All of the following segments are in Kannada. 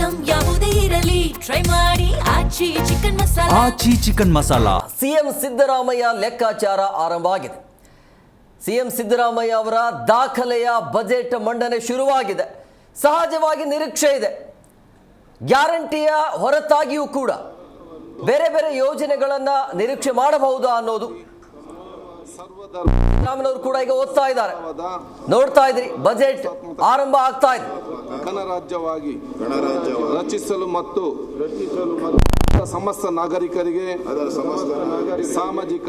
ಐಟಂ ಯಾವುದೇ ಇರಲಿ ಟ್ರೈ ಮಾಡಿ ಆಚಿ ಚಿಕನ್ ಮಸಾಲಾ. ಆಚಿ ಚಿಕನ್ ಮಸಾಲಾ. ಸಿಎಂ ಸಿದ್ದರಾಮಯ್ಯ ಲೆಕ್ಕಾಚಾರ ಆರಂಭವಾಗಿದೆ. ಸಿಎಂ ಸಿದ್ದರಾಮಯ್ಯ ಅವರ ದಾಖಲೆಯ ಬಜೆಟ್ ಮಂಡನೆ ಶುರುವಾಗಿದೆ. ಸಹಜವಾಗಿ ನಿರೀಕ್ಷೆ ಇದೆ. ಗ್ಯಾರಂಟಿಯ ಹೊರತಾಗಿಯೂ ಕೂಡ ಬೇರೆ ಬೇರೆ ಯೋಜನೆಗಳನ್ನ ನಿರೀಕ್ಷೆ ಮಾಡಬಹುದಾ ಅನ್ನೋದು ರಾಮನವರು ಕೂಡ ಈಗ ಓದ್ತಾ ಇದ್ದಾರೆ. ನೋಡ್ತಾ ಇದ್ರಿ, ಬಜೆಟ್ ಆರಂಭ ಆಗ್ತಾ ಇದೆ. ಗಣರಾಜ್ಯವಾಗಿ ರಚಿಸಲು ಮತ್ತು ಸಮಸ್ತ ನಾಗರಿಕರಿಗೆ ಸಾಮಾಜಿಕ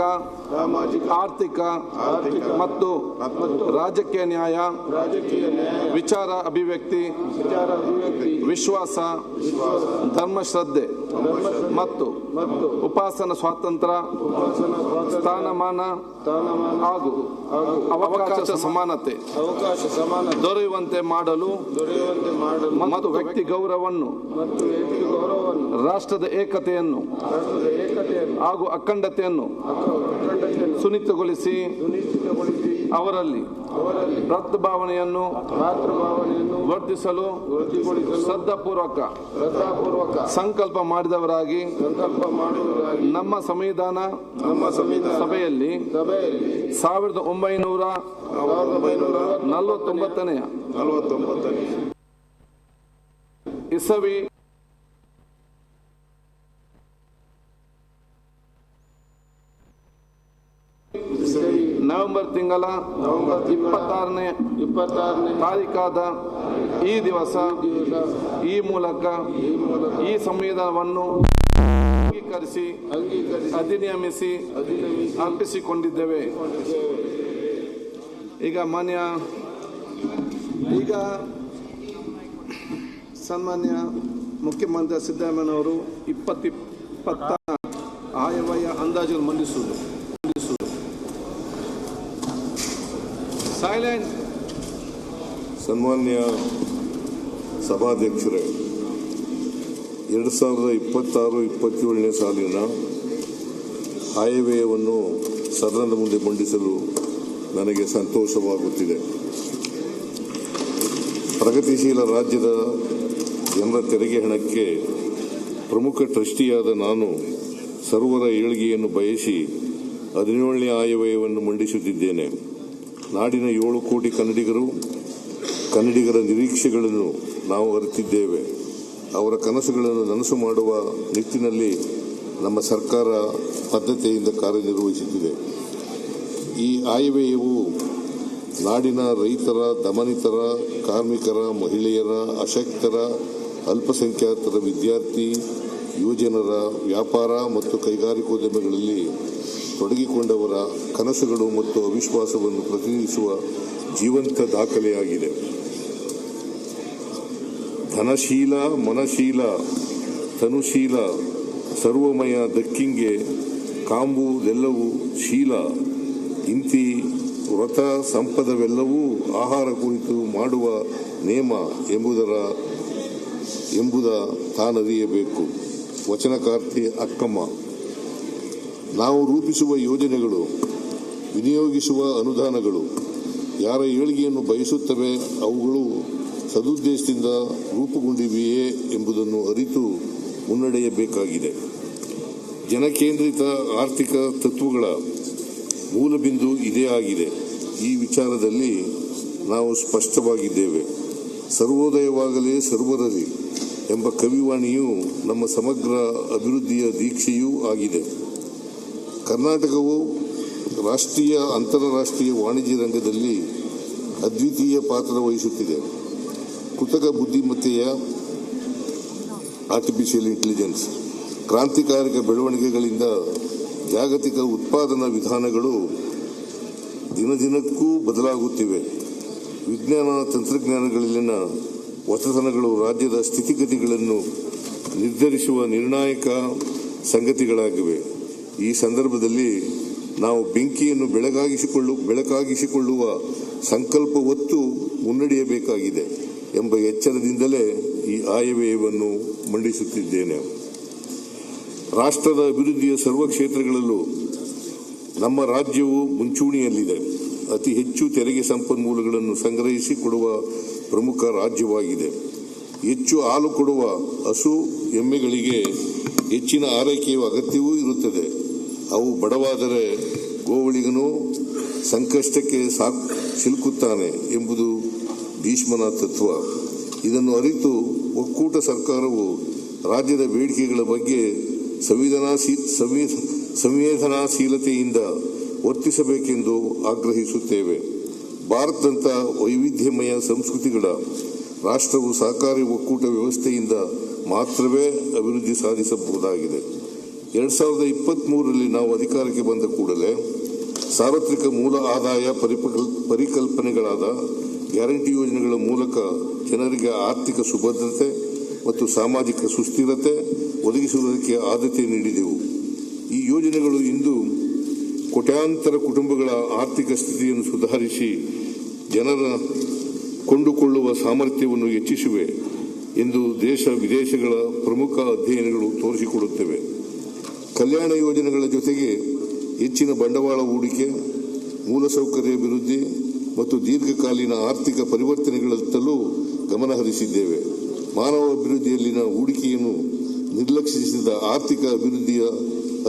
ಆರ್ಥಿಕ ಮತ್ತು ರಾಜಕೀಯ ನ್ಯಾಯ, ವಿಚಾರ ಅಭಿವ್ಯಕ್ತಿ, ವಿಶ್ವಾಸ, ಧರ್ಮಶ್ರದ್ಧೆ ಮತ್ತು ಉಪಾಸನಾ ಸ್ವಾತಂತ್ರ್ಯ, ಸ್ಥಾನಮಾನ ಹಾಗೂ ಅವಕಾಶ ಸಮಾನತೆ ದೊರೆಯುವಂತೆ ಮಾಡಲು ಮತ್ತು ವ್ಯಕ್ತಿ ಗೌರವವನ್ನು, ರಾಷ್ಟ್ರದ ಏಕತೆಯನ್ನು ಹಾಗೂ ಅಖಂಡತೆಯನ್ನು ಸುನಿಶ್ಚಿತಗೊಳಿಸಿ ಅವರಲ್ಲಿ ಭ್ರಾತೃಭಾವನೆಯನ್ನು ವರ್ಧಿಸಲು ಶ್ರದ್ಧಾಪೂರ್ವಕ ಸಂಕಲ್ಪ ಮಾಡಿದವರಾಗಿ ನಮ್ಮ ಸಂವಿಧಾನ ಸಭೆಯಲ್ಲಿ 1949ನೇ ಇಸವಿ ನವೆಂಬರ್ ತಿಂಗಳ 26ನೇ ತಾರೀಕಾದ ಈ ದಿವಸ ಈ ಮೂಲಕ ಈ ಸಂವಿಧಾನವನ್ನು ಅಂಗೀಕರಿಸಿ ಅಧಿನಿಯಮಿಸಿ ಅರ್ಪಿಸಿಕೊಂಡಿದ್ದೇವೆ. ಈಗ ಸನ್ಮಾನ್ಯ ಮುಖ್ಯಮಂತ್ರಿ ಸಿದ್ದರಾಮಯ್ಯನವರು 2020 ಆಯವ್ಯಯ ಅಂದಾಜು ಮಂಡಿಸುವುದು. ಸನ್ಮಾನ್ಯ ಸಭಾಧ್ಯಕ್ಷರೇ, 2026-27ನೇ ಸಾಲಿನ ಆಯವ್ಯಯವನ್ನು ಸದನದ ಮುಂದೆ ಮಂಡಿಸಲು ನನಗೆ ಸಂತೋಷವಾಗುತ್ತಿದೆ. ಪ್ರಗತಿಶೀಲ ರಾಜ್ಯದ ಜನರ ತೆರಿಗೆ ಹಣಕ್ಕೆ ಪ್ರಮುಖ ಟ್ರಸ್ಟಿಯಾದ ನಾನು ಸರ್ವರ ಏಳಿಗೆಯನ್ನು ಬಯಸಿ 17ನೇ ಆಯವ್ಯಯವನ್ನು ಮಂಡಿಸುತ್ತಿದ್ದೇನೆ. ನಾಡಿನ 7 ಕೋಟಿ ಕನ್ನಡಿಗರ ನಿರೀಕ್ಷೆಗಳನ್ನು ನಾವು ಅರಿತಿದ್ದೇವೆ. ಅವರ ಕನಸುಗಳನ್ನು ನನಸು ಮಾಡುವ ನಿಟ್ಟಿನಲ್ಲಿ ನಮ್ಮ ಸರ್ಕಾರ ಬದ್ಧತೆಯಿಂದ ಕಾರ್ಯನಿರ್ವಹಿಸುತ್ತಿದೆ. ಈ ಆಯವ್ಯಯವು ನಾಡಿನ ರೈತರ, ದಮನಿತರ, ಕಾರ್ಮಿಕರ, ಮಹಿಳೆಯರ, ಅಶಕ್ತರ, ಅಲ್ಪಸಂಖ್ಯಾತರ, ವಿದ್ಯಾರ್ಥಿ, ಯುವಜನರ, ವ್ಯಾಪಾರ ಮತ್ತು ಕೈಗಾರಿಕೋದ್ಯಮಗಳಲ್ಲಿ ತೊಡಗಿಕೊಂಡವರ ಕನಸುಗಳು ಮತ್ತು ಅವಿಶ್ವಾಸವನ್ನು ಪ್ರತಿನಿಧಿಸುವ ಜೀವಂತ ದಾಖಲೆಯಾಗಿದೆ. ಧನಶೀಲ, ಮನಶೀಲ, ತನುಶೀಲ, ಸರ್ವಮಯ ದಕ್ಕಿಂಗೆ ಕಾಂಬುದೆಲ್ಲವೂ ಶೀಲ, ಇಂತಿ ವ್ರತ ಸಂಪದವೆಲ್ಲವೂ ಆಹಾರ ಕುರಿತು ಮಾಡುವ ನೇಮ ಎಂಬುದ ತಾನರಿಯಬೇಕು. ವಚನಕಾರ್ತಿ ಅಕ್ಕಮ್ಮ. ನಾವು ರೂಪಿಸುವ ಯೋಜನೆಗಳು, ವಿನಿಯೋಗಿಸುವ ಅನುದಾನಗಳು ಯಾರ ಏಳಿಗೆಯನ್ನು ಬಯಸುತ್ತವೆ, ಅವುಗಳು ಸದುದ್ದೇಶದಿಂದ ರೂಪುಗೊಂಡಿವೆಯೇ ಎಂಬುದನ್ನು ಅರಿತು ಮುನ್ನಡೆಯಬೇಕಾಗಿದೆ. ಜನಕೇಂದ್ರಿತ ಆರ್ಥಿಕ ತತ್ವಗಳ ಮೂಲಬಿಂದು ಇದೇ ಆಗಿದೆ. ಈ ವಿಚಾರದಲ್ಲಿ ನಾವು ಸ್ಪಷ್ಟವಾಗಿದ್ದೇವೆ. ಸರ್ವೋದಯವಾಗಲೇ ಸರ್ವರಲಿ ಎಂಬ ಕವಿವಾಣಿಯು ನಮ್ಮ ಸಮಗ್ರ ಅಭಿವೃದ್ಧಿಯ ದೀಕ್ಷೆಯೂ ಆಗಿದೆ. ಕರ್ನಾಟಕವು ರಾಷ್ಟ್ರೀಯ, ಅಂತಾರಾಷ್ಟ್ರೀಯ ವಾಣಿಜ್ಯ ರಂಗದಲ್ಲಿ ಅದ್ವಿತೀಯ ಪಾತ್ರ ವಹಿಸುತ್ತಿದೆ. ಕೃತಕ ಬುದ್ಧಿಮತ್ತೆಯ ಆರ್ಟಿಫಿಷಿಯಲ್ ಇಂಟೆಲಿಜೆನ್ಸ್ ಕ್ರಾಂತಿಕಾರಕ ಬೆಳವಣಿಗೆಗಳಿಂದ ಜಾಗತಿಕ ಉತ್ಪಾದನಾ ವಿಧಾನಗಳು ದಿನದಿನಕ್ಕೂ ಬದಲಾಗುತ್ತಿವೆ. ವಿಜ್ಞಾನ ತಂತ್ರಜ್ಞಾನಗಳಲ್ಲಿನ ಹೊಸತನಗಳು ರಾಜ್ಯದ ಸ್ಥಿತಿಗತಿಗಳನ್ನು ನಿರ್ಧರಿಸುವ ನಿರ್ಣಾಯಕ ಸಂಗತಿಗಳಾಗಿವೆ. ಈ ಸಂದರ್ಭದಲ್ಲಿ ನಾವು ಬೆಂಕಿಯನ್ನು ಬೆಳಕಾಗಿಸಿಕೊಳ್ಳುವ ಸಂಕಲ್ಪ ಹೊತ್ತು ಮುನ್ನಡೆಯಬೇಕಾಗಿದೆ ಎಂಬ ಎಚ್ಚರದಿಂದಲೇ ಈ ಆಯವ್ಯಯವನ್ನು ಮಂಡಿಸುತ್ತಿದ್ದೇನೆ. ರಾಷ್ಟ್ರದ ಅಭಿವೃದ್ಧಿಯ ಸರ್ವ ಕ್ಷೇತ್ರಗಳಲ್ಲೂ ನಮ್ಮ ರಾಜ್ಯವು ಮುಂಚೂಣಿಯಲ್ಲಿದೆ. ಅತಿ ಹೆಚ್ಚು ತೆರಿಗೆ ಸಂಪನ್ಮೂಲಗಳನ್ನು ಸಂಗ್ರಹಿಸಿ ಕೊಡುವ ಪ್ರಮುಖ ರಾಜ್ಯವಾಗಿದೆ. ಹೆಚ್ಚು ಹಾಲು ಕೊಡುವ ಹಸು ಎಮ್ಮೆಗಳಿಗೆ ಹೆಚ್ಚಿನ ಆರೈಕೆಯ ಅಗತ್ಯವೂ ಇರುತ್ತದೆ. ಅವು ಬಡವಾದರೆ ಗೋವಳಿಗನು ಸಂಕಷ್ಟಕ್ಕೆ ಸಿಲುಕುತ್ತಾನೆ ಎಂಬುದು ಭೀಷ್ಮನ ತತ್ವ. ಇದನ್ನು ಅರಿತು ಒಕ್ಕೂಟ ಸರ್ಕಾರವು ರಾಜ್ಯದ ಬೇಡಿಕೆಗಳ ಬಗ್ಗೆ ಸಂವೇದನಾಶೀಲತೆಯಿಂದ ವರ್ತಿಸಬೇಕೆಂದು ಆಗ್ರಹಿಸುತ್ತೇವೆ. ಭಾರತದಂಥ ವೈವಿಧ್ಯಮಯ ಸಂಸ್ಕೃತಿಗಳ ರಾಷ್ಟ್ರವು ಸಹಕಾರಿ ಒಕ್ಕೂಟ ವ್ಯವಸ್ಥೆಯಿಂದ ಮಾತ್ರವೇ ಅಭಿವೃದ್ಧಿ ಸಾಧಿಸಬಹುದಾಗಿದೆ. 2023ರಲ್ಲಿ ನಾವು ಅಧಿಕಾರಕ್ಕೆ ಬಂದ ಕೂಡಲೇ ಸಾರ್ವತ್ರಿಕ ಮೂಲ ಆದಾಯ ಪರಿಕಲ್ಪನೆಗಳಾದ ಗ್ಯಾರಂಟಿ ಯೋಜನೆಗಳ ಮೂಲಕ ಜನರಿಗೆ ಆರ್ಥಿಕ ಸುಭದ್ರತೆ ಮತ್ತು ಸಾಮಾಜಿಕ ಸುಸ್ಥಿರತೆ ಒದಗಿಸುವುದಕ್ಕೆ ಆದ್ಯತೆ ನೀಡಿದೆವು. ಈ ಯೋಜನೆಗಳು ಇಂದು ಕೋಟ್ಯಾಂತರ ಕುಟುಂಬಗಳ ಆರ್ಥಿಕ ಸ್ಥಿತಿಯನ್ನು ಸುಧಾರಿಸಿ ಜನರ ಕೊಂಡುಕೊಳ್ಳುವ ಸಾಮರ್ಥ್ಯವನ್ನು ಹೆಚ್ಚಿಸಿವೆ ಎಂದು ದೇಶ ವಿದೇಶಗಳ ಪ್ರಮುಖ ಅಧ್ಯಯನಗಳು ತೋರಿಸಿಕೊಡುತ್ತವೆ. ಕಲ್ಯಾಣ ಯೋಜನೆಗಳ ಜೊತೆಗೆ ಹೆಚ್ಚಿನ ಬಂಡವಾಳ ಹೂಡಿಕೆ, ಮೂಲಸೌಕರ್ಯ ಅಭಿವೃದ್ಧಿ ಮತ್ತು ದೀರ್ಘಕಾಲೀನ ಆರ್ಥಿಕ ಪರಿವರ್ತನೆಗಳತ್ತಲೂ ಗಮನ ಹರಿಸಿದ್ದೇವೆ. ಮಾನವ ಅಭಿವೃದ್ಧಿಯಲ್ಲಿನ ಹೂಡಿಕೆಯನ್ನು ನಿರ್ಲಕ್ಷಿಸಿದ ಆರ್ಥಿಕ ಅಭಿವೃದ್ಧಿಯ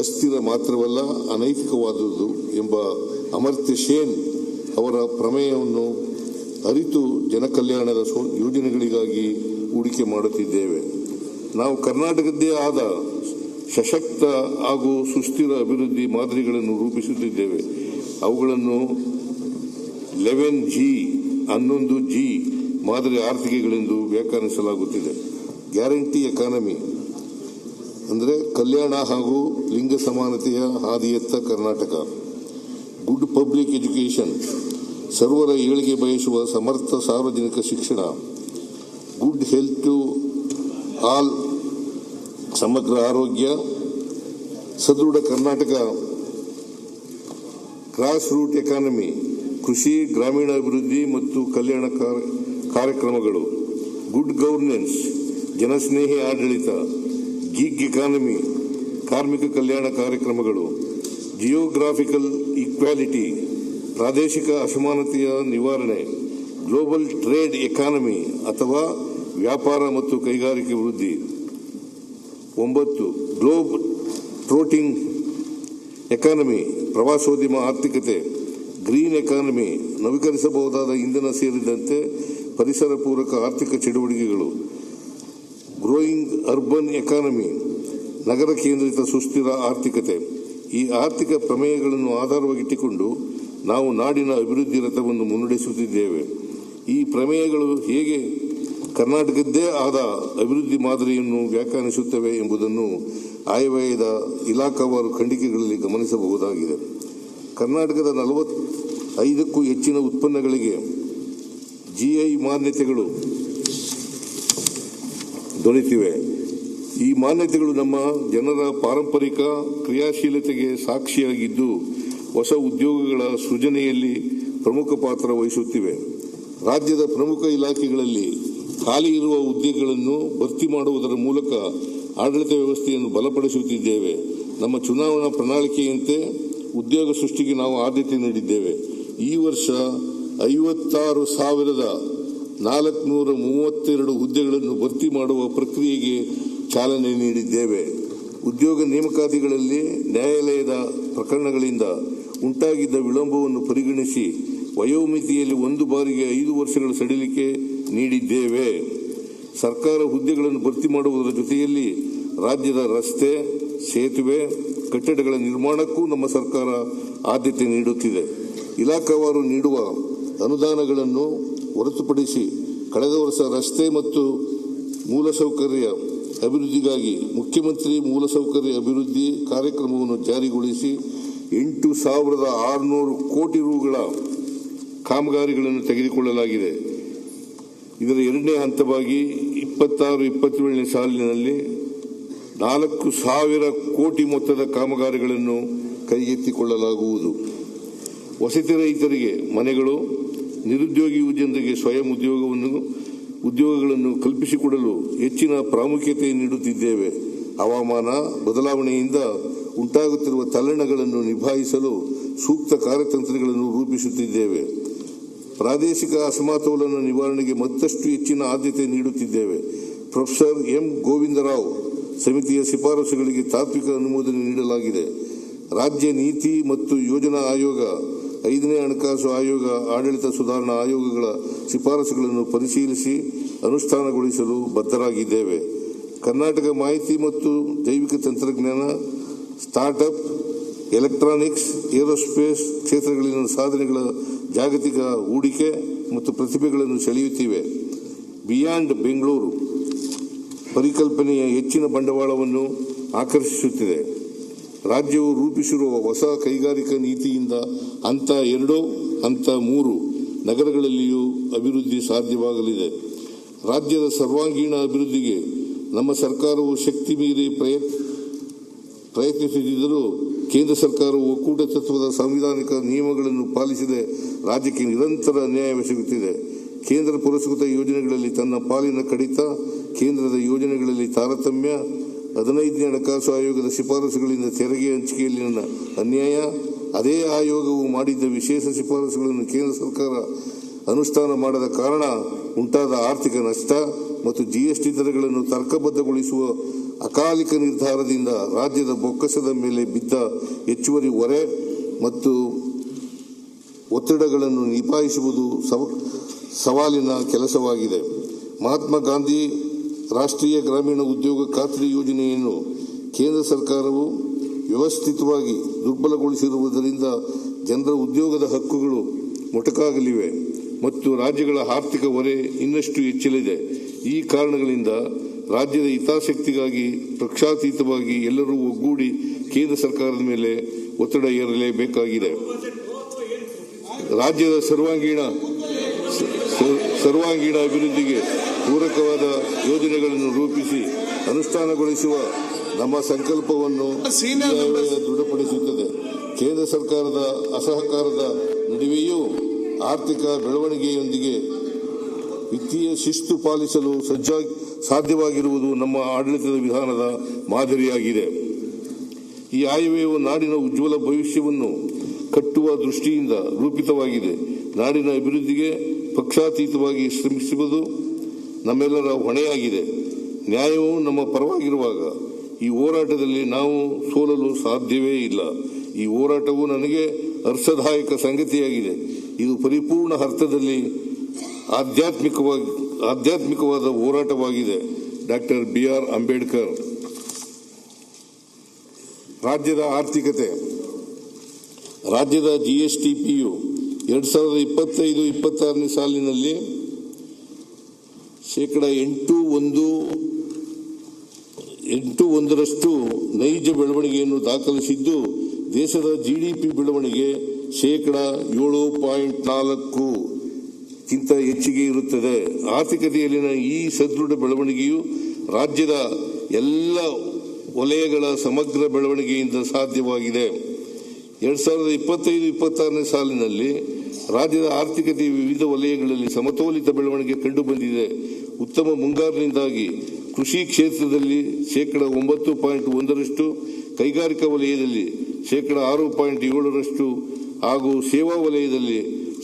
ಅಸ್ಥಿರ ಮಾತ್ರವಲ್ಲ, ಅನೈತಿಕವಾದುದು ಎಂಬ ಅಮರ್ತ್ಯ ಸೇನ್ ಅವರ ಪ್ರಮೇಯವನ್ನು ಅರಿತು ಜನಕಲ್ಯಾಣದ ಯೋಜನೆಗಳಿಗಾಗಿ ಹೂಡಿಕೆ ಮಾಡುತ್ತಿದ್ದೇವೆ. ನಾವು ಕರ್ನಾಟಕದ್ದೇ ಆದ ಸಶಕ್ತ ಹಾಗೂ ಸುಸ್ಥಿರ ಅಭಿವೃದ್ಧಿ ಮಾದರಿಗಳನ್ನು ರೂಪಿಸುತ್ತಿದ್ದೇವೆ. ಅವುಗಳನ್ನು 11G ಮಾದರಿ ಆರ್ಥಿಕಗಳೆಂದು ವ್ಯಾಖ್ಯಾನಿಸಲಾಗುತ್ತಿದೆ. ಗ್ಯಾರಂಟಿ ಎಕಾನಮಿ ಅಂದರೆ ಕಲ್ಯಾಣ ಹಾಗೂ ಲಿಂಗ ಸಮಾನತೆಯ ಹಾದಿಯತ್ತ ಕರ್ನಾಟಕ. ಗುಡ್ ಪಬ್ಲಿಕ್ ಎಜುಕೇಷನ್, ಸರ್ವರ ಏಳಿಗೆ ಬಯಸುವ ಸಮರ್ಥ ಸಾರ್ವಜನಿಕ ಶಿಕ್ಷಣ. ಗುಡ್ ಹೆಲ್ತ್ ಟು ಆಲ್, ಸಮಗ್ರ ಆರೋಗ್ಯ. ಸದೃಢ ಕರ್ನಾಟಕ. ಗ್ರಾಸ್ ರೂಟ್ ಎಕಾನಮಿ, ಕೃಷಿ, ಗ್ರಾಮೀಣಾಭಿವೃದ್ಧಿ ಮತ್ತು ಕಲ್ಯಾಣ ಕಾರ್ಯಕ್ರಮಗಳು. ಗುಡ್ ಗವರ್ನೆನ್ಸ್, ಜನಸ್ನೇಹಿ ಆಡಳಿತ. ಗಿಗ್ ಎಕಾನಮಿ, ಕಾರ್ಮಿಕ ಕಲ್ಯಾಣ ಕಾರ್ಯಕ್ರಮಗಳು. ಜಿಯೋಗ್ರಾಫಿಕಲ್ ಈಕ್ವಾಲಿಟಿ, ಪ್ರಾದೇಶಿಕ ಅಸಮಾನತೆಯ ನಿವಾರಣೆ. ಗ್ಲೋಬಲ್ ಟ್ರೇಡ್ ಎಕಾನಮಿ ಅಥವಾ ವ್ಯಾಪಾರ ಮತ್ತು ಕೈಗಾರಿಕೆ ವೃದ್ಧಿ. 9 ಗ್ಲೋಬ್ ಟ್ರೋಟಿಂಗ್ ಎಕಾನಮಿ, ಪ್ರವಾಸೋದ್ಯಮ ಆರ್ಥಿಕತೆ. ಗ್ರೀನ್ ಎಕಾನಮಿ, ನವೀಕರಿಸಬಹುದಾದ ಇಂಧನ ಸೇರಿದಂತೆ ಪರಿಸರ ಪೂರಕ ಆರ್ಥಿಕ ಚಟುವಟಿಕೆಗಳು. ಗ್ರೋಯಿಂಗ್ ಅರ್ಬನ್ ಎಕಾನಮಿ, ನಗರ ಕೇಂದ್ರಿತ ಸುಸ್ಥಿರ ಆರ್ಥಿಕತೆ. ಈ ಆರ್ಥಿಕ ಪ್ರಮೇಯಗಳನ್ನು ಆಧಾರವಾಗಿಟ್ಟುಕೊಂಡು ನಾವು ನಾಡಿನ ಅಭಿವೃದ್ಧಿ ರಥವನ್ನು ಮುನ್ನಡೆಸುತ್ತಿದ್ದೇವೆ. ಈ ಪ್ರಮೇಯಗಳು ಹೇಗೆ ಕರ್ನಾಟಕದ್ದೇ ಆದ ಅಭಿವೃದ್ಧಿ ಮಾದರಿಯನ್ನು ವ್ಯಾಖ್ಯಾನಿಸುತ್ತವೆ ಎಂಬುದನ್ನು ಆಯವ್ಯಯದ ಇಲಾಖಾವಾರು ಖಂಡಿಕೆಗಳಲ್ಲಿ ಗಮನಿಸಬಹುದಾಗಿದೆ. ಕರ್ನಾಟಕದ 45ಕ್ಕೂ ಹೆಚ್ಚಿನ ಉತ್ಪನ್ನಗಳಿಗೆ GI ಮಾನ್ಯತೆಗಳು ದೊರೆತಿವೆ. ಈ ಮಾನ್ಯತೆಗಳು ನಮ್ಮ ಜನರ ಪಾರಂಪರಿಕ ಕ್ರಿಯಾಶೀಲತೆಗೆ ಸಾಕ್ಷಿಯಾಗಿದ್ದು ಹೊಸ ಉದ್ಯೋಗಗಳ ಸೃಜನೆಯಲ್ಲಿ ಪ್ರಮುಖ ಪಾತ್ರ ವಹಿಸುತ್ತಿವೆ. ರಾಜ್ಯದ ಪ್ರಮುಖ ಇಲಾಖೆಗಳಲ್ಲಿ ಖಾಲಿ ಇರುವ ಹುದ್ದೆಗಳನ್ನು ಭರ್ತಿ ಮಾಡುವುದರ ಮೂಲಕ ಆಡಳಿತ ವ್ಯವಸ್ಥೆಯನ್ನು ಬಲಪಡಿಸುತ್ತಿದ್ದೇವೆ. ನಮ್ಮ ಚುನಾವಣಾ ಪ್ರಣಾಳಿಕೆಯಂತೆ ಉದ್ಯೋಗ ಸೃಷ್ಟಿಗೆ ನಾವು ಆದ್ಯತೆ ನೀಡಿದ್ದೇವೆ. ಈ ವರ್ಷ 56,432 ಹುದ್ದೆಗಳನ್ನು ಭರ್ತಿ ಮಾಡುವ ಪ್ರಕ್ರಿಯೆಗೆ ಚಾಲನೆ ನೀಡಿದ್ದೇವೆ. ಉದ್ಯೋಗ ನೇಮಕಾತಿಗಳಲ್ಲಿ ನ್ಯಾಯಾಲಯದ ಪ್ರಕರಣಗಳಿಂದ ಉಂಟಾಗಿದ್ದ ವಿಳಂಬವನ್ನು ಪರಿಗಣಿಸಿ ವಯೋಮಿತಿಯಲ್ಲಿ 1 ಬಾರಿಗೆ 5 ವರ್ಷಗಳ ಸಡಿಲಿಕೆ ನೀಡಿದ್ದೇವೆ. ಸರ್ಕಾರ ಹುದ್ದೆಗಳನ್ನು ಭರ್ತಿ ಮಾಡುವುದರ ಜೊತೆಯಲ್ಲಿ ರಾಜ್ಯದ ರಸ್ತೆ, ಸೇತುವೆ, ಕಟ್ಟಡಗಳ ನಿರ್ಮಾಣಕ್ಕೂ ನಮ್ಮ ಸರ್ಕಾರ ಆದ್ಯತೆ ನೀಡುತ್ತಿದೆ. ಇಲಾಖಾವಾರು ನೀಡುವ ಅನುದಾನಗಳನ್ನು ಹೊರತುಪಡಿಸಿ ಕಳೆದ ವರ್ಷ ರಸ್ತೆ ಮತ್ತು ಮೂಲಸೌಕರ್ಯ ಅಭಿವೃದ್ಧಿಗಾಗಿ ಮುಖ್ಯಮಂತ್ರಿ ಮೂಲಸೌಕರ್ಯ ಅಭಿವೃದ್ಧಿ ಕಾರ್ಯಕ್ರಮವನ್ನು ಜಾರಿಗೊಳಿಸಿ 8,600 ಕೋಟಿ ರುಗಳ ಕಾಮಗಾರಿಗಳನ್ನು ತೆಗೆದುಕೊಳ್ಳಲಾಗಿದೆ. ಇದರ ಎರಡನೇ ಹಂತವಾಗಿ 26-27ನೇ ಸಾಲಿನಲ್ಲಿ 4,000 ಕೋಟಿ ಮೊತ್ತದ ಕಾಮಗಾರಿಗಳನ್ನು ಕೈಗೆತ್ತಿಕೊಳ್ಳಲಾಗುವುದು. ವಸತಿ ರಹಿತರಿಗೆ ಮನೆಗಳು, ನಿರುದ್ಯೋಗಿ ಯುವಜನರಿಗೆ ಸ್ವಯಂ ಉದ್ಯೋಗಗಳನ್ನು ಕಲ್ಪಿಸಿಕೊಡಲು ಹೆಚ್ಚಿನ ಪ್ರಾಮುಖ್ಯತೆ ನೀಡುತ್ತಿದ್ದೇವೆ. ಹವಾಮಾನ ಬದಲಾವಣೆಯಿಂದ ಉಂಟಾಗುತ್ತಿರುವ ತಲ್ಲಣಗಳನ್ನು ನಿಭಾಯಿಸಲು ಸೂಕ್ತ ಕಾರ್ಯತಂತ್ರಗಳನ್ನು ರೂಪಿಸುತ್ತಿದ್ದೇವೆ. ಪ್ರಾದೇಶಿಕ ಅಸಮತೋಲನ ನಿವಾರಣೆಗೆ ಮತ್ತಷ್ಟು ಹೆಚ್ಚಿನ ಆದ್ಯತೆ ನೀಡುತ್ತಿದ್ದೇವೆ. ಪ್ರೊಫೆಸರ್ ಎಂ ಗೋವಿಂದರಾವ್ ಸಮಿತಿಯ ಶಿಫಾರಸುಗಳಿಗೆ ತಾತ್ವಿಕ ಅನುಮೋದನೆ ನೀಡಲಾಗಿದೆ. ರಾಜ್ಯ ನೀತಿ ಮತ್ತು ಯೋಜನಾ ಆಯೋಗ, 5ನೇ ಹಣಕಾಸು ಆಯೋಗ, ಆಡಳಿತ ಸುಧಾರಣಾ ಆಯೋಗಗಳ ಶಿಫಾರಸುಗಳನ್ನು ಪರಿಶೀಲಿಸಿ ಅನುಷ್ಠಾನಗೊಳಿಸಲು ಬದ್ಧರಾಗಿದ್ದೇವೆ. ಕರ್ನಾಟಕ ಮಾಹಿತಿ ಮತ್ತು ಜೈವಿಕ ತಂತ್ರಜ್ಞಾನ, ಸ್ಟಾರ್ಟ್ಅಪ್, ಎಲೆಕ್ಟ್ರಾನಿಕ್ಸ್, ಏರೋಸ್ಪೇಸ್ ಕ್ಷೇತ್ರಗಳಲ್ಲಿನ ಸಾಧನೆಗಳ ಜಾಗತಿಕ ಹೂಡಿಕೆ ಮತ್ತು ಪ್ರತಿಭೆಗಳನ್ನು ಸೆಳೆಯುತ್ತಿವೆ. ಬಿಯಾಂಡ್ ಬೆಂಗಳೂರು ಪರಿಕಲ್ಪನೆಯ ಹೆಚ್ಚಿನ ಬಂಡವಾಳವನ್ನು ಆಕರ್ಷಿಸುತ್ತಿದೆ. ರಾಜ್ಯವು ರೂಪಿಸಿರುವ ಹೊಸ ಕೈಗಾರಿಕಾ ನೀತಿಯಿಂದ ಹಂತ 2, ಹಂತ 3 ನಗರಗಳಲ್ಲಿಯೂ ಅಭಿವೃದ್ಧಿ ಸಾಧ್ಯವಾಗಲಿದೆ. ರಾಜ್ಯದ ಸರ್ವಾಂಗೀಣ ಅಭಿವೃದ್ಧಿಗೆ ನಮ್ಮ ಸರ್ಕಾರವು ಶಕ್ತಿ ಮೀರಿ ಪ್ರಯತ್ನಿಸುತ್ತಿದ್ದರೂ ಕೇಂದ್ರ ಸರ್ಕಾರವು ಒಕ್ಕೂಟ ತತ್ವದ ಸಾಂವಿಧಾನಿಕ ನಿಯಮಗಳನ್ನು ಪಾಲಿಸದೆ ರಾಜ್ಯಕ್ಕೆ ನಿರಂತರ ಅನ್ಯಾಯವೆಸಗುತ್ತಿದೆ. ಕೇಂದ್ರ ಪುರಸ್ಕೃತ ಯೋಜನೆಗಳಲ್ಲಿ ತನ್ನ ಪಾಲಿನ ಕಡಿತ, ಕೇಂದ್ರದ ಯೋಜನೆಗಳಲ್ಲಿ ತಾರತಮ್ಯ, 15ನೇ ಹಣಕಾಸು ಆಯೋಗದ ಶಿಫಾರಸುಗಳಿಂದ ತೆರಿಗೆ ಹಂಚಿಕೆಯಲ್ಲಿನ ಅನ್ಯಾಯ, ಅದೇ ಆಯೋಗವು ಮಾಡಿದ್ದ ವಿಶೇಷ ಶಿಫಾರಸುಗಳನ್ನು ಕೇಂದ್ರ ಸರ್ಕಾರ ಅನುಷ್ಠಾನ ಮಾಡದ ಕಾರಣ ಉಂಟಾದ ಆರ್ಥಿಕ ನಷ್ಟ ಮತ್ತು ಜಿಎಸ್ಟಿ ದರಗಳನ್ನು ತರ್ಕಬದ್ಧಗೊಳಿಸುವ ಅಕಾಲಿಕ ನಿರ್ಧಾರದಿಂದ ರಾಜ್ಯದ ಬೊಕ್ಕಸದ ಮೇಲೆ ಬಿದ್ದ ಹೆಚ್ಚುವರಿ ಹೊರೆ ಮತ್ತು ಒತ್ತಡಗಳನ್ನು ನಿಭಾಯಿಸುವುದು ಸವಾಲಿನ ಕೆಲಸವಾಗಿದೆ. ಮಹಾತ್ಮ ಗಾಂಧಿ ರಾಷ್ಟ್ರೀಯ ಗ್ರಾಮೀಣ ಉದ್ಯೋಗ ಖಾತ್ರಿ ಯೋಜನೆಯನ್ನು ಕೇಂದ್ರ ಸರ್ಕಾರವು ವ್ಯವಸ್ಥಿತವಾಗಿ ದುರ್ಬಲಗೊಳಿಸಿರುವುದರಿಂದ ಜನರ ಉದ್ಯೋಗದ ಹಕ್ಕುಗಳು ಮೊಟಕಾಗಲಿವೆ ಮತ್ತು ರಾಜ್ಯಗಳ ಆರ್ಥಿಕ ಹೊರೆ ಇನ್ನಷ್ಟು ಹೆಚ್ಚಲಿದೆ. ಈ ಕಾರಣಗಳಿಂದ ರಾಜ್ಯದ ಹಿತಾಸಕ್ತಿಗಾಗಿ ಪಕ್ಷಾತೀತವಾಗಿ ಎಲ್ಲರೂ ಒಗ್ಗೂಡಿ ಕೇಂದ್ರ ಸರ್ಕಾರದ ಮೇಲೆ ಒತ್ತಡ ಹೇರಲೇಬೇಕಾಗಿದೆ. ರಾಜ್ಯದ ಸರ್ವಾಂಗೀಣ ಅಭಿವೃದ್ಧಿಗೆ ಪೂರಕವಾದ ಯೋಜನೆಗಳನ್ನು ರೂಪಿಸಿ ಅನುಷ್ಠಾನಗೊಳಿಸುವ ನಮ್ಮ ಸಂಕಲ್ಪವನ್ನು ದೃಢಪಡಿಸುತ್ತದೆ. ಕೇಂದ್ರ ಸರ್ಕಾರದ ಅಸಹಕಾರದ ನಡುವೆಯೂ ಆರ್ಥಿಕ ಬೆಳವಣಿಗೆಯೊಂದಿಗೆ ವಿತ್ತೀಯ ಶಿಸ್ತು ಪಾಲಿಸಲು ಸಾಧ್ಯವಾಗಿರುವುದು ನಮ್ಮ ಆಡಳಿತದ ವಿಧಾನದ ಮಾದರಿಯಾಗಿದೆ. ಈ ಆಯವ್ಯಯವು ನಾಡಿನ ಉಜ್ವಲ ಭವಿಷ್ಯವನ್ನು ಕಟ್ಟುವ ದೃಷ್ಟಿಯಿಂದ ರೂಪಿತವಾಗಿದೆ. ನಾಡಿನ ಅಭಿವೃದ್ಧಿಗೆ ಪಕ್ಷಾತೀತವಾಗಿ ಶ್ರಮಿಸುವುದು ನಮ್ಮೆಲ್ಲರ ಹೊಣೆಯಾಗಿದೆ. ನ್ಯಾಯವು ನಮ್ಮ ಪರವಾಗಿರುವಾಗ ಈ ಹೋರಾಟದಲ್ಲಿ ನಾವು ಸೋಲಲು ಸಾಧ್ಯವೇ ಇಲ್ಲ. ಈ ಹೋರಾಟವು ನನಗೆ ಹರ್ಷದಾಯಕ ಸಂಗತಿಯಾಗಿದೆ. ಇದು ಪರಿಪೂರ್ಣ ಅರ್ಥದಲ್ಲಿ ಆಧ್ಯಾತ್ಮಿಕವಾದ ಹೋರಾಟವಾಗಿದೆ. Doctor BR Ambedkar. ರಾಜ್ಯದ ಆರ್ಥಿಕತೆ. ರಾಜ್ಯದ GSTPಯು 2025-26ನೇ ಸಾಲಿನಲ್ಲಿ 8.1% ನೈಜ ಬೆಳವಣಿಗೆಯನ್ನು ದಾಖಲಿಸಿದ್ದು, ದೇಶದ GDP ಬೆಳವಣಿಗೆ 7.4% ಗಿಂತ ಹೆಚ್ಚಿಗೆ ಇರುತ್ತದೆ. ಆರ್ಥಿಕತೆಯಲ್ಲಿನ ಈ ಸದೃಢ ಬೆಳವಣಿಗೆಯು ರಾಜ್ಯದ ಎಲ್ಲ ವಲಯಗಳ ಸಮಗ್ರ ಬೆಳವಣಿಗೆಯಿಂದ ಸಾಧ್ಯವಾಗಿದೆ. 2025-26ನೇ ಸಾಲಿನಲ್ಲಿ ರಾಜ್ಯದ ಆರ್ಥಿಕತೆಯ ವಿವಿಧ ವಲಯಗಳಲ್ಲಿ ಸಮತೋಲಿತ ಬೆಳವಣಿಗೆ ಕಂಡುಬಂದಿದೆ. ಉತ್ತಮ ಮುಂಗಾರಿನಿಂದಾಗಿ ಕೃಷಿ ಕ್ಷೇತ್ರದಲ್ಲಿ 9.1%, ಕೈಗಾರಿಕಾ ವಲಯದಲ್ಲಿ 6.7% ಹಾಗೂ ಸೇವಾ ವಲಯದಲ್ಲಿ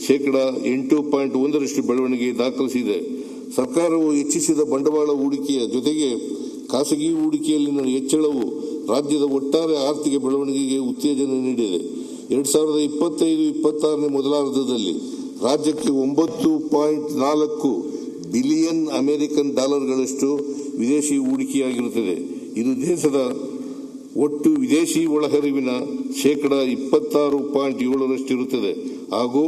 8.1% ಬೆಳವಣಿಗೆ ದಾಖಲಿಸಿದೆ. ಸರ್ಕಾರವು ಹೆಚ್ಚಿಸಿದ ಬಂಡವಾಳ ಹೂಡಿಕೆಯ ಜೊತೆಗೆ ಖಾಸಗಿ ಹೂಡಿಕೆಯಲ್ಲಿನ ಹೆಚ್ಚಳವು ರಾಜ್ಯದ ಒಟ್ಟಾರೆ ಆರ್ಥಿಕ ಬೆಳವಣಿಗೆಗೆ ಉತ್ತೇಜನ ನೀಡಿದೆ. 2025-26ನೇ ಮೊದಲಾರ್ಧದಲ್ಲಿ ರಾಜ್ಯಕ್ಕೆ 9.4 ಬಿಲಿಯನ್ ಅಮೆರಿಕನ್ ಡಾಲರ್ಗಳಷ್ಟು ವಿದೇಶಿ ಹೂಡಿಕೆಯಾಗಿರುತ್ತದೆ. ಇದು ದೇಶದ ಒಟ್ಟು ವಿದೇಶಿ ಒಳಹರಿವಿನ 26.7% ಇರುತ್ತದೆ ಹಾಗೂ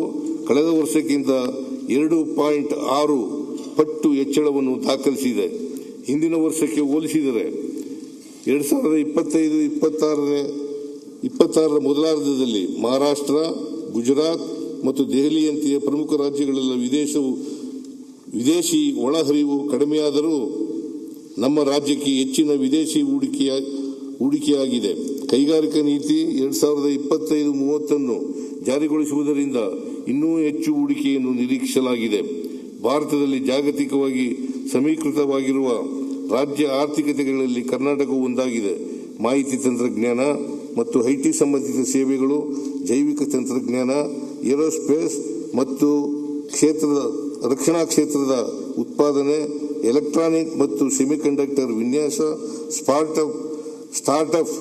ಕಳೆದ ವರ್ಷಕ್ಕಿಂತ 2.6 ಪಟ್ಟು ಹೆಚ್ಚಳವನ್ನು ದಾಖಲಿಸಿದೆ. ಹಿಂದಿನ ವರ್ಷಕ್ಕೆ ಹೋಲಿಸಿದರೆ 2025-26ರ ಮೊದಲಾರ್ಧದಲ್ಲಿ ಮಹಾರಾಷ್ಟ್ರ, ಗುಜರಾತ್ ಮತ್ತು ದೆಹಲಿಯಂತೆಯ ಪ್ರಮುಖ ರಾಜ್ಯಗಳೆಲ್ಲ ವಿದೇಶಿ ಒಳಹರಿವು ಕಡಿಮೆಯಾದರೂ ನಮ್ಮ ರಾಜ್ಯಕ್ಕೆ ಹೆಚ್ಚಿನ ವಿದೇಶಿ ಹೂಡಿಕೆಯಾಗಿದೆ. ಕೈಗಾರಿಕಾ ನೀತಿ 2025-30 ಜಾರಿಗೊಳಿಸುವುದರಿಂದ ಇನ್ನೂ ಹೆಚ್ಚು ಹೂಡಿಕೆಯನ್ನು ನಿರೀಕ್ಷಿಸಲಾಗಿದೆ. ಭಾರತದಲ್ಲಿ ಜಾಗತಿಕವಾಗಿ ಸಮೀಕೃತವಾಗಿರುವ ರಾಜ್ಯ ಆರ್ಥಿಕತೆಗಳಲ್ಲಿ ಕರ್ನಾಟಕವು ಒಂದಾಗಿದೆ. ಮಾಹಿತಿ ತಂತ್ರಜ್ಞಾನ ಮತ್ತು IT ಸಂಬಂಧಿತ ಸೇವೆಗಳು, ಜೈವಿಕ ತಂತ್ರಜ್ಞಾನ, ಏರೋಸ್ಪೇಸ್ ಮತ್ತು ರಕ್ಷಣಾ ಕ್ಷೇತ್ರದ ಉತ್ಪಾದನೆ, ಎಲೆಕ್ಟ್ರಾನಿಕ್ ಮತ್ತು ಸೆಮಿಕಂಡಕ್ಟರ್ ವಿನ್ಯಾಸ, ಸ್ಟಾರ್ಟ್ಅಪ್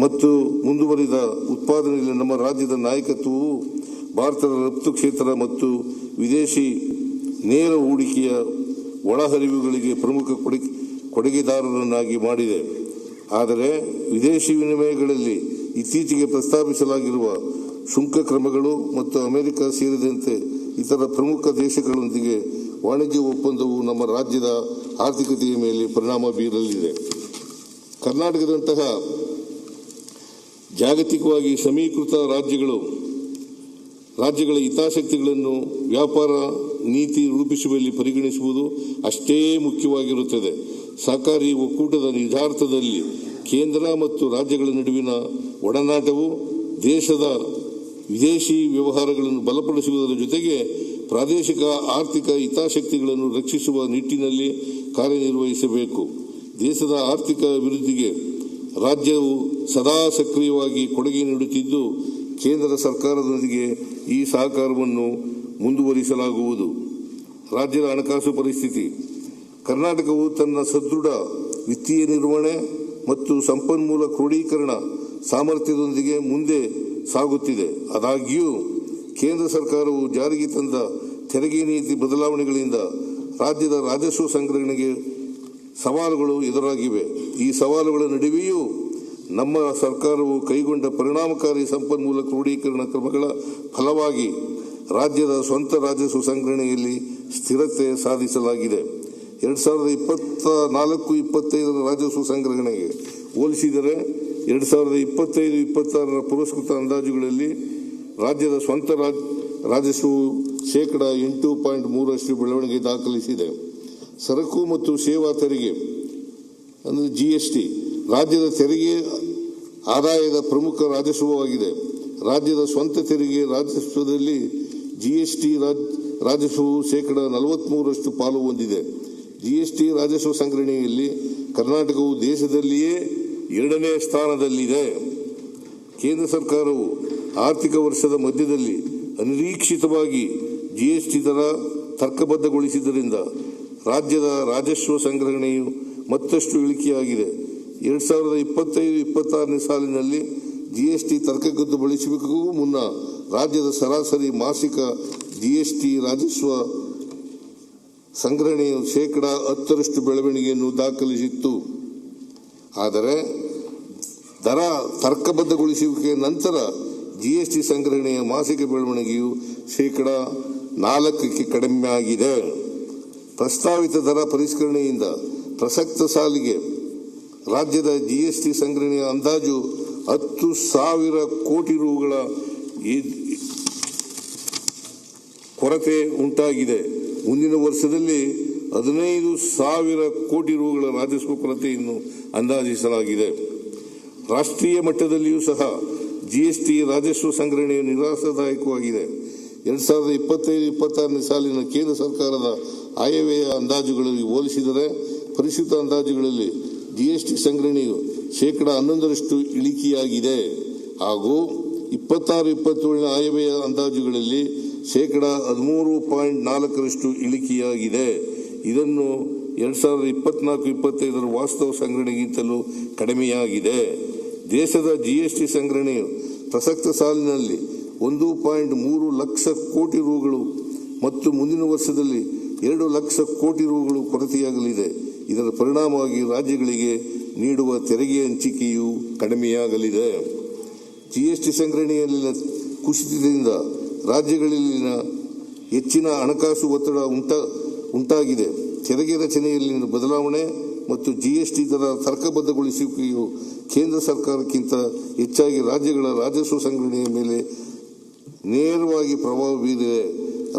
ಮತ್ತು ಮುಂದುವರಿದ ಉತ್ಪಾದನೆಯಲ್ಲಿ ನಮ್ಮ ರಾಜ್ಯದ ನಾಯಕತ್ವವು ಭಾರತದ ರಫ್ತು ಕ್ಷೇತ್ರ ಮತ್ತು ವಿದೇಶಿ ನೇರ ಹೂಡಿಕೆಯ ಒಳಹರಿವುಗಳಿಗೆ ಪ್ರಮುಖ ಕೊಡುಗೆದಾರರನ್ನಾಗಿ ಮಾಡಿದೆ. ಆದರೆ ವಿದೇಶಿ ವಿನಿಮಯಗಳಲ್ಲಿ ಇತ್ತೀಚೆಗೆ ಪ್ರಸ್ತಾಪಿಸಲಾಗಿರುವ ಸುಂಕ ಕ್ರಮಗಳು ಮತ್ತು ಅಮೆರಿಕ ಸೇರಿದಂತೆ ಇತರ ಪ್ರಮುಖ ದೇಶಗಳೊಂದಿಗೆ ವಾಣಿಜ್ಯ ಒಪ್ಪಂದವು ನಮ್ಮ ರಾಜ್ಯದ ಆರ್ಥಿಕತೆಯ ಮೇಲೆ ಪರಿಣಾಮ ಬೀರಲಿದೆ. ಕರ್ನಾಟಕದಂತಹ ಜಾಗತಿಕವಾಗಿ ಸಮೀಕೃತ ರಾಜ್ಯಗಳ ಹಿತಾಸಕ್ತಿಗಳನ್ನು ವ್ಯಾಪಾರ ನೀತಿ ರೂಪಿಸುವಲ್ಲಿ ಪರಿಗಣಿಸುವುದು ಅಷ್ಟೇ ಮುಖ್ಯವಾಗಿರುತ್ತದೆ. ಸಹಕಾರಿ ಒಕ್ಕೂಟದ ನಿಜಾರ್ಥದಲ್ಲಿ ಕೇಂದ್ರ ಮತ್ತು ರಾಜ್ಯಗಳ ನಡುವಿನ ಒಡನಾಟವು ದೇಶದ ವಿದೇಶಿ ವ್ಯವಹಾರಗಳನ್ನು ಬಲಪಡಿಸುವುದರ ಜೊತೆಗೆ ಪ್ರಾದೇಶಿಕ ಆರ್ಥಿಕ ಹಿತಾಸಕ್ತಿಗಳನ್ನು ರಕ್ಷಿಸುವ ನಿಟ್ಟಿನಲ್ಲಿ ಕಾರ್ಯನಿರ್ವಹಿಸಬೇಕು. ದೇಶದ ಆರ್ಥಿಕ ಅಭಿವೃದ್ಧಿಗೆ ರಾಜ್ಯವು ಸದಾ ಸಕ್ರಿಯವಾಗಿ ಕೊಡುಗೆ ನೀಡುತ್ತಿದ್ದು, ಕೇಂದ್ರ ಸರ್ಕಾರದೊಂದಿಗೆ ಈ ಸಹಕಾರವನ್ನು ಮುಂದುವರಿಸಲಾಗುವುದು. ರಾಜ್ಯದ ಹಣಕಾಸು ಪರಿಸ್ಥಿತಿ. ಕರ್ನಾಟಕವು ತನ್ನ ಸದೃಢ ವಿತ್ತೀಯ ನಿರ್ವಹಣೆ ಮತ್ತು ಸಂಪನ್ಮೂಲ ಕ್ರೋಢೀಕರಣ ಸಾಮರ್ಥ್ಯದೊಂದಿಗೆ ಮುಂದೆ ಸಾಗುತ್ತಿದೆ. ಆದಾಗ್ಯೂ ಕೇಂದ್ರ ಸರ್ಕಾರವು ಜಾರಿಗೆ ತಂದ ತೆರಿಗೆ ನೀತಿ ಬದಲಾವಣೆಗಳಿಂದ ರಾಜ್ಯದ ರಾಜಸ್ವ ಸಂಗ್ರಹಣೆಗೆ ಸವಾಲುಗಳು ಎದುರಾಗಿವೆ. ಈ ಸವಾಲುಗಳ ನಡುವೆಯೂ ನಮ್ಮ ಸರ್ಕಾರವು ಕೈಗೊಂಡ ಪರಿಣಾಮಕಾರಿ ಸಂಪನ್ಮೂಲ ಕ್ರೋಢೀಕರಣ ಕ್ರಮಗಳ ಫಲವಾಗಿ ರಾಜ್ಯದ ಸ್ವಂತ ರಾಜಸ್ವ ಸಂಗ್ರಹಣೆಯಲ್ಲಿ ಸ್ಥಿರತೆ ಸಾಧಿಸಲಾಗಿದೆ. 2024-25 ರಾಜಸ್ವ ಸಂಗ್ರಹಣೆಗೆ ಹೋಲಿಸಿದರೆ 2025-26 ಪುರಸ್ಕೃತ ಅಂದಾಜುಗಳಲ್ಲಿ ರಾಜ್ಯದ ಸ್ವಂತ ರಾಜಸ್ವವು 8.3% ಬೆಳವಣಿಗೆ ದಾಖಲಿಸಿದೆ. ಸರಕು ಮತ್ತು ಸೇವಾ ತೆರಿಗೆ ಅಂದರೆ GST ರಾಜ್ಯದ ತೆರಿಗೆ ಆದಾಯದ ಪ್ರಮುಖ ರಾಜಸ್ವವಾಗಿದೆ. ರಾಜ್ಯದ ಸ್ವಂತ ತೆರಿಗೆ ರಾಜಸ್ವದಲ್ಲಿ GST ರಾಜಸ್ವವು 43% ಪಾಲು ಹೊಂದಿದೆ. GST ರಾಜಸ್ವ ಸಂಗ್ರಹಣೆಯಲ್ಲಿ ಕರ್ನಾಟಕವು ದೇಶದಲ್ಲಿಯೇ 2ನೇ ಸ್ಥಾನದಲ್ಲಿದೆ. ಕೇಂದ್ರ ಸರ್ಕಾರವು ಆರ್ಥಿಕ ವರ್ಷದ ಮಧ್ಯದಲ್ಲಿ ಅನಿರೀಕ್ಷಿತವಾಗಿ GST ದರ ತರ್ಕಬದ್ಧಗೊಳಿಸಿದ್ದರಿಂದ ರಾಜ್ಯದ ರಾಜಸ್ವ ಸಂಗ್ರಹಣೆಯು ಮತ್ತಷ್ಟು ಇಳಿಕೆಯಾಗಿದೆ. 2025-26 ಸಾಲಿನಲ್ಲಿ GST ತರ್ಕಬದ್ಧಗೊಳಿಸುವಿಕೆಗೂ ಮುನ್ನ ರಾಜ್ಯದ ಸರಾಸರಿ ಮಾಸಿಕ GST ರಾಜಸ್ವ ಸಂಗ್ರಹಣೆಯು 10% ಬೆಳವಣಿಗೆಯನ್ನು ದಾಖಲಿಸಿತ್ತು. ಆದರೆ ದರ ತರ್ಕಬದ್ಧಗೊಳಿಸುವಿಕೆಯ ನಂತರ GST ಸಂಗ್ರಹಣೆಯ ಮಾಸಿಕ ಬೆಳವಣಿಗೆಯು 4% ಕಡಿಮೆಯಾಗಿದೆ. ಪ್ರಸ್ತಾವಿತ ದರ ಪರಿಷ್ಕರಣೆಯಿಂದ ಪ್ರಸಕ್ತ ಸಾಲಿಗೆ ರಾಜ್ಯದ GST ಸಂಗ್ರಹಣೆಯ ಅಂದಾಜು 10,000 ಕೋಟಿ ರೂಗಳ ಕೊರತೆ ಉಂಟಾಗಿದೆ. ಮುಂದಿನ ವರ್ಷದಲ್ಲಿ 15,000 ಕೋಟಿ ರೂಗಳ ರಾಜಸ್ವ ಕೊರತೆಯನ್ನು ಅಂದಾಜಿಸಲಾಗಿದೆ. ರಾಷ್ಟ್ರೀಯ ಮಟ್ಟದಲ್ಲಿಯೂ ಸಹ GST ರಾಜಸ್ವ ಸಂಗ್ರಹಣೆಯು ನಿರಾಶಾದಾಯಕವಾಗಿದೆ. 2025-26 ಸಾಲಿನ ಕೇಂದ್ರ ಸರ್ಕಾರದ ಆಯವ್ಯಯ ಅಂದಾಜುಗಳಿಗೆ ಹೋಲಿಸಿದರೆ ಪರಿಷ್ಕೃತ ಅಂದಾಜುಗಳಲ್ಲಿ GST ಸಂಗ್ರಹಣೆಯು 11% ಇಳಿಕೆಯಾಗಿದೆ ಹಾಗೂ 26-27 ಆಯವ್ಯಯ ಅಂದಾಜುಗಳಲ್ಲಿ 13.4% ಇಳಿಕೆಯಾಗಿದೆ. ಇದನ್ನು 2024-25 ವಾಸ್ತವ ಸಂಗ್ರಹಣೆಗಿಂತಲೂ ಕಡಿಮೆಯಾಗಿದೆ. ದೇಶದ GST ಸಂಗ್ರಹಣೆಯು ಪ್ರಸಕ್ತ ಸಾಲಿನಲ್ಲಿ 1.3 ಲಕ್ಷ ಕೋಟಿ ರೂಗಳು ಮತ್ತು ಮುಂದಿನ ವರ್ಷದಲ್ಲಿ 2 ಲಕ್ಷ ಕೋಟಿ ರೂಗಳು ಕೊರತೆಯಾಗಲಿದೆ. ಇದರ ಪರಿಣಾಮವಾಗಿ ರಾಜ್ಯಗಳಿಗೆ ನೀಡುವ ತೆರಿಗೆ ಹಂಚಿಕೆಯು ಕಡಿಮೆಯಾಗಲಿದೆ. GST ಸಂಗ್ರಹಣೆಯಲ್ಲಿನ ಕುಸಿತದಿಂದ ರಾಜ್ಯಗಳಲ್ಲಿನ ಹೆಚ್ಚಿನ ಹಣಕಾಸು ಒತ್ತಡ ಉಂಟಾಗಿದೆ. ತೆರಿಗೆ ರಚನೆಯಲ್ಲಿನ ಬದಲಾವಣೆ ಮತ್ತು GST ದರ ತರ್ಕಬದ್ಧಗೊಳಿಸುವಿಕೆಯು ಕೇಂದ್ರ ಸರ್ಕಾರಕ್ಕಿಂತ ಹೆಚ್ಚಾಗಿ ರಾಜ್ಯಗಳ ರಾಜಸ್ವ ಸಂಗ್ರಹಣೆಯ ಮೇಲೆ ನೇರವಾಗಿ ಪ್ರಭಾವ ಬೀರಿದೆ.